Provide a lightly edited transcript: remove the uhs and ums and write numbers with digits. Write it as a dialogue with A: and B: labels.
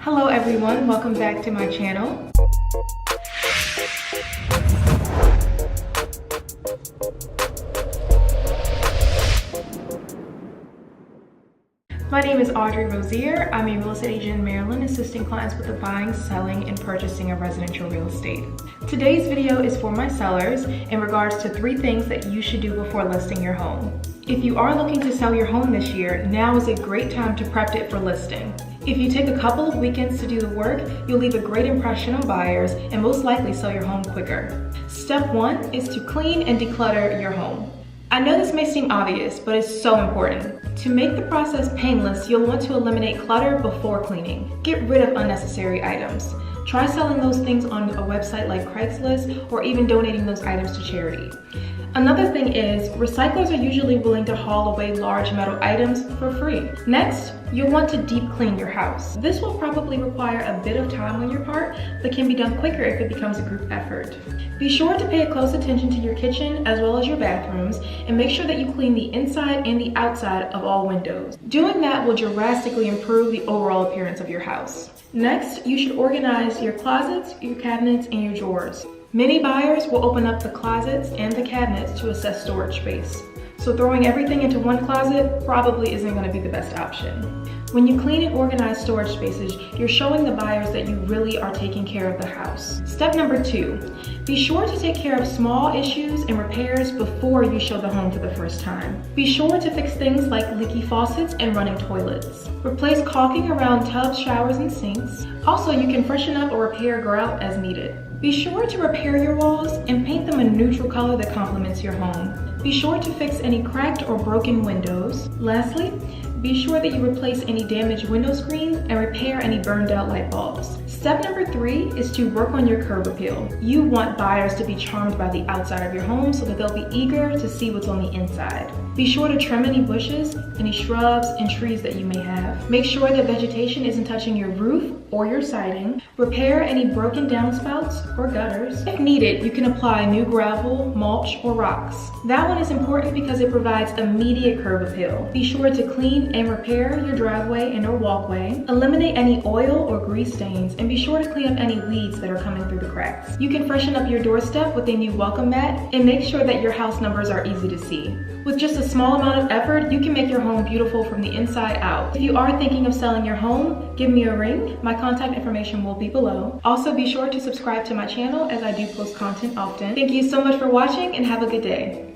A: Hello everyone, welcome back to my channel. My name is Audrey Rozier. I'm a real estate agent in Maryland, assisting clients with the buying, selling, and purchasing of residential real estate. Today's video is for my sellers in regards to 3 things that you should do before listing your home. If you are looking to sell your home this year, now is a great time to prep it for listing. If you take a couple of weekends to do the work, you'll leave a great impression on buyers and most likely sell your home quicker. Step 1 is to clean and declutter your home. I know this may seem obvious, but it's so important. To make the process painless, you'll want to eliminate clutter before cleaning. Get rid of unnecessary items. Try selling those things on a website like Craigslist or even donating those items to charity. Another thing is, recyclers are usually willing to haul away large metal items for free. Next, you'll want to deep clean your house. This will probably require a bit of time on your part, but can be done quicker if it becomes a group effort. Be sure to pay close attention to your kitchen as well as your bathrooms, and make sure that you clean the inside and the outside of all windows. Doing that will drastically improve the overall appearance of your house. Next, you should organize your closets, your cabinets, and your drawers. Many buyers will open up the closets and the cabinets to assess storage space. So throwing everything into one closet probably isn't going to be the best option. When you clean and organize storage spaces, you're showing the buyers that you really are taking care of the house. Step number 2, be sure to take care of small issues and repairs before you show the home for the first time. Be sure to fix things like leaky faucets and running toilets. Replace caulking around tubs, showers, and sinks. Also, you can freshen up or repair grout as needed. Be sure to repair your walls and paint them a neutral color that complements your home. Be sure to fix any cracked or broken windows. Lastly, be sure that you replace any damaged window screens and repair any burned out light bulbs. Step number 3 is to work on your curb appeal. You want buyers to be charmed by the outside of your home so that they'll be eager to see what's on the inside. Be sure to trim any bushes, any shrubs, and trees that you may have. Make sure that vegetation isn't touching your roof or your siding. Repair any broken downspouts or gutters. If needed, you can apply new gravel, mulch, or rocks. That one is important because it provides immediate curb appeal. Be sure to clean and repair your driveway and or walkway. Eliminate any oil or grease stains, and be sure to clean up any weeds that are coming through the cracks. You can freshen up your doorstep with a new welcome mat and make sure that your house numbers are easy to see. With just a small amount of effort, you can make your home beautiful from the inside out. If you are thinking of selling your home, give me a ring. My contact information will be below. Also, be sure to subscribe to my channel as I do post content often. Thank you so much for watching and have a good day.